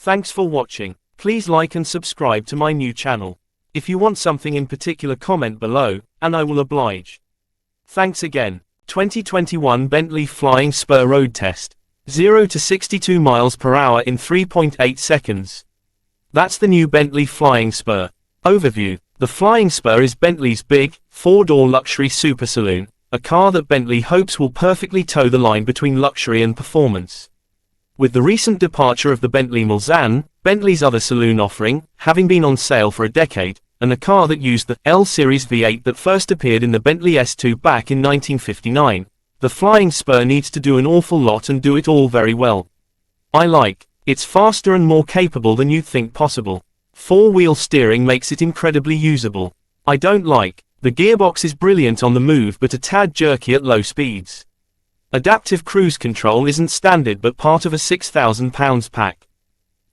Thanks for watching. Please like and subscribe to my new channel. If you want something in particular, comment below, and I will oblige. Thanks again. 2021 Bentley Flying Spur Road Test. 0 to 62 miles per hour in 3.8 seconds. That's the new Bentley Flying Spur. Overview. The Flying Spur is Bentley's big, four-door luxury super saloon, a car that Bentley hopes will perfectly toe the line between luxury and performance. With the recent departure of the Bentley Mulsanne, Bentley's other saloon offering, having been on sale for a decade, and a car that used the L-Series V8 that first appeared in the Bentley S2 back in 1959, the Flying Spur needs to do an awful lot and do it all very well. I like. It's faster and more capable than you'd think possible. Four-wheel steering makes it incredibly usable. I don't like. The gearbox is brilliant on the move but a tad jerky at low speeds. Adaptive cruise control isn't standard but part of a £6,000 pack.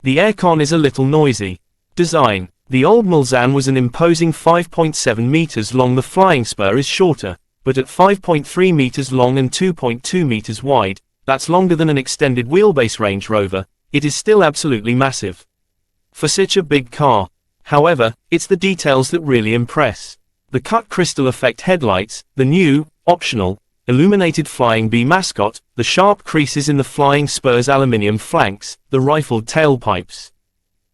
The aircon is a little noisy. Design. The old Mulsanne was an imposing 5.7 meters long. The Flying Spur is shorter, but at 5.3 meters long and 2.2 meters wide, that's longer than an extended wheelbase Range Rover, it is still absolutely massive. For such a big car. However, it's the details that really impress. The cut crystal effect headlights, the new, optional, illuminated Flying Bee mascot, the sharp creases in the Flying Spur's aluminium flanks, the rifled tailpipes.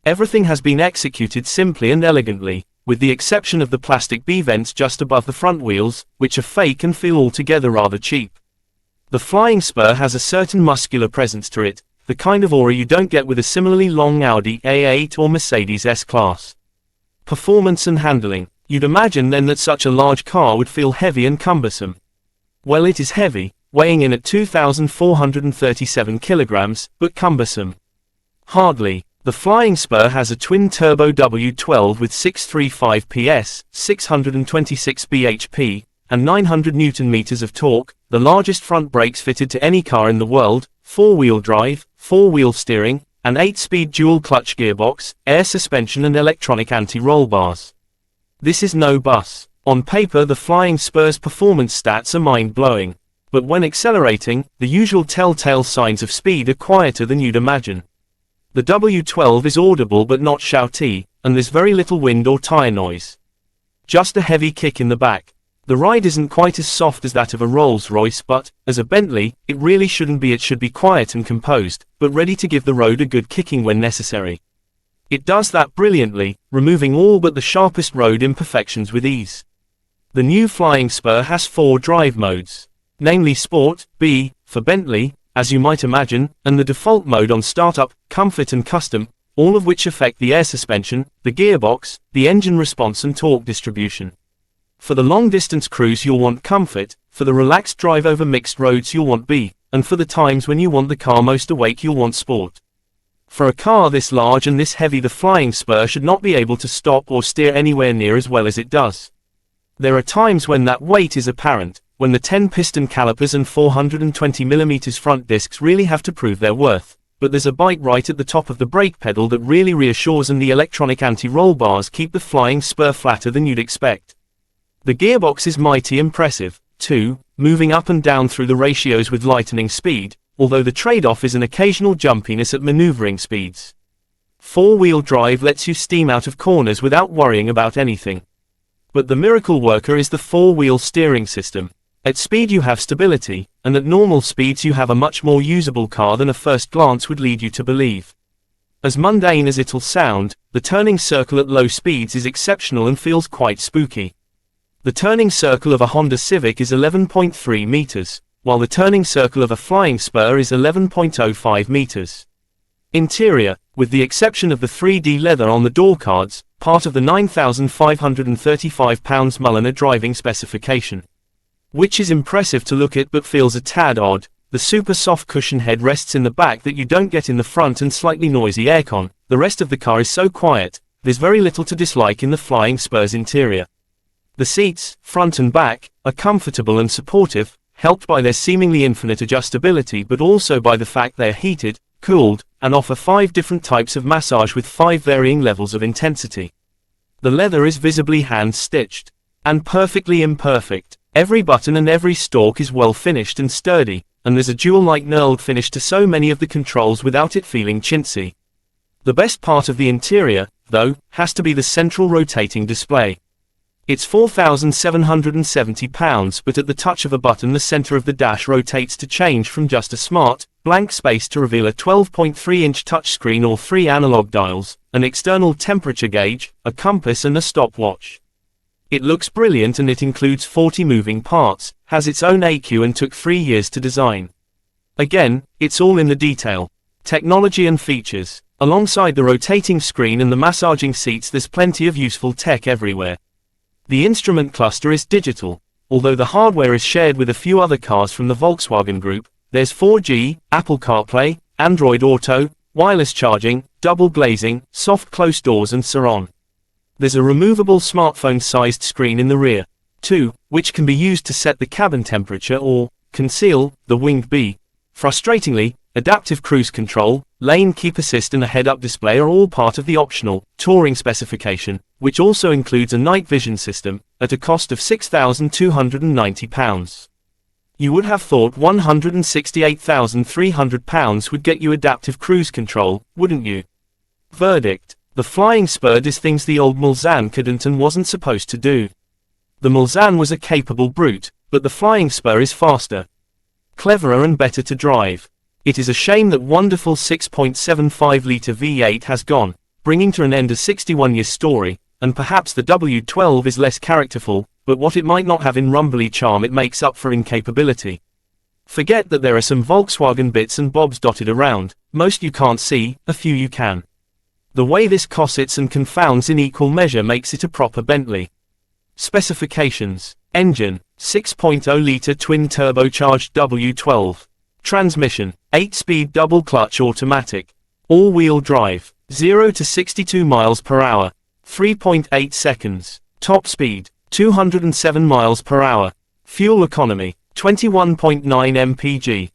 Everything has been executed simply and elegantly, with the exception of the plastic bee vents just above the front wheels, which are fake and feel altogether rather cheap. The Flying Spur has a certain muscular presence to it, the kind of aura you don't get with a similarly long Audi A8 or Mercedes S-Class. Performance and handling. You'd imagine then that such a large car would feel heavy and cumbersome. Well, it is heavy, weighing in at 2,437 kilograms, but cumbersome. Hardly. The Flying Spur has a twin-turbo W12 with 635 PS, 626 bhp, and 900 Nm of torque, the largest front brakes fitted to any car in the world, four-wheel drive, four-wheel steering, an 8-speed dual-clutch gearbox, air suspension and electronic anti-roll bars. This is no bus. On paper, the Flying Spur's performance stats are mind-blowing. But when accelerating, the usual telltale signs of speed are quieter than you'd imagine. The W12 is audible but not shouty, and there's very little wind or tire noise. Just a heavy kick in the back. The ride isn't quite as soft as that of a Rolls-Royce, but, as a Bentley, it really shouldn't be. It should be quiet and composed, but ready to give the road a good kicking when necessary. It does that brilliantly, removing all but the sharpest road imperfections with ease. The new Flying Spur has 4 drive modes, namely Sport, B, for Bentley, as you might imagine, and the default mode on Startup, Comfort and Custom, all of which affect the air suspension, the gearbox, the engine response and torque distribution. For the long-distance cruise you'll want Comfort, for the relaxed drive over mixed roads you'll want B, and for the times when you want the car most awake you'll want Sport. For a car this large and this heavy, the Flying Spur should not be able to stop or steer anywhere near as well as it does. There are times when that weight is apparent, when the 10-piston calipers and 420mm front discs really have to prove their worth, but there's a bite right at the top of the brake pedal that really reassures, and the electronic anti-roll bars keep the Flying Spur flatter than you'd expect. The gearbox is mighty impressive, too, moving up and down through the ratios with lightning speed, although the trade-off is an occasional jumpiness at maneuvering speeds. Four-wheel drive lets you steam out of corners without worrying about anything. But the miracle worker is the four-wheel steering system. At speed you have stability, and at normal speeds you have a much more usable car than a first glance would lead you to believe. As mundane as it'll sound, the turning circle at low speeds is exceptional and feels quite spooky. The turning circle of a Honda Civic is 11.3 meters, while the turning circle of a Flying Spur is 11.05 meters. Interior, with the exception of the 3D leather on the door cards, part of the £9,535 Mulliner driving specification. Which is impressive to look at but feels a tad odd. The super soft cushion head rests in the back that you don't get in the front, and slightly noisy aircon. The rest of the car is so quiet, there's very little to dislike in the Flying Spur's interior. The seats, front and back, are comfortable and supportive, helped by their seemingly infinite adjustability but also by the fact they are heated, cooled, and offer 5 different types of massage with 5 varying levels of intensity. The leather is visibly hand-stitched. And perfectly imperfect. Every button and every stalk is well finished and sturdy, and there's a jewel-like knurled finish to so many of the controls without it feeling chintzy. The best part of the interior, though, has to be the central rotating display. It's 4,770 pounds, but at the touch of a button the center of the dash rotates to change from just a smart, blank space to reveal a 12.3-inch touchscreen or 3 analog dials, an external temperature gauge, a compass and a stopwatch. It looks brilliant and it includes 40 moving parts, has its own ECU and took 3 years to design. Again, it's all in the detail. Technology and features. Alongside the rotating screen and the massaging seats, there's plenty of useful tech everywhere. The instrument cluster is digital. Although the hardware is shared with a few other cars from the Volkswagen Group, there's 4G, Apple CarPlay, Android Auto, wireless charging, double glazing, soft close doors and so on. There's a removable smartphone-sized screen in the rear, too, which can be used to set the cabin temperature or conceal the winged bee. Frustratingly, adaptive cruise control, lane keep assist and a head-up display are all part of the optional touring specification, which also includes a night vision system, at a cost of £6,290. You would have thought £168,300 would get you adaptive cruise control, wouldn't you? Verdict: the Flying Spur does things the old Mulsanne couldn't and wasn't supposed to do. The Mulsanne was a capable brute, but the Flying Spur is faster, cleverer and better to drive. It is a shame that wonderful 6.75-litre V8 has gone, bringing to an end a 61-year story, and perhaps the W12 is less characterful, but what it might not have in rumbly charm it makes up for in capability. Forget that there are some Volkswagen bits and bobs dotted around, most you can't see, a few you can. The way this cossets and confounds in equal measure makes it a proper Bentley. Specifications: engine, 6.0-litre twin-turbocharged W12. Transmission, 8-speed double-clutch automatic. All-wheel drive, 0 to 62 miles per hour, 3.8 seconds. Top speed, 207 miles per hour. Fuel economy, 21.9 mpg.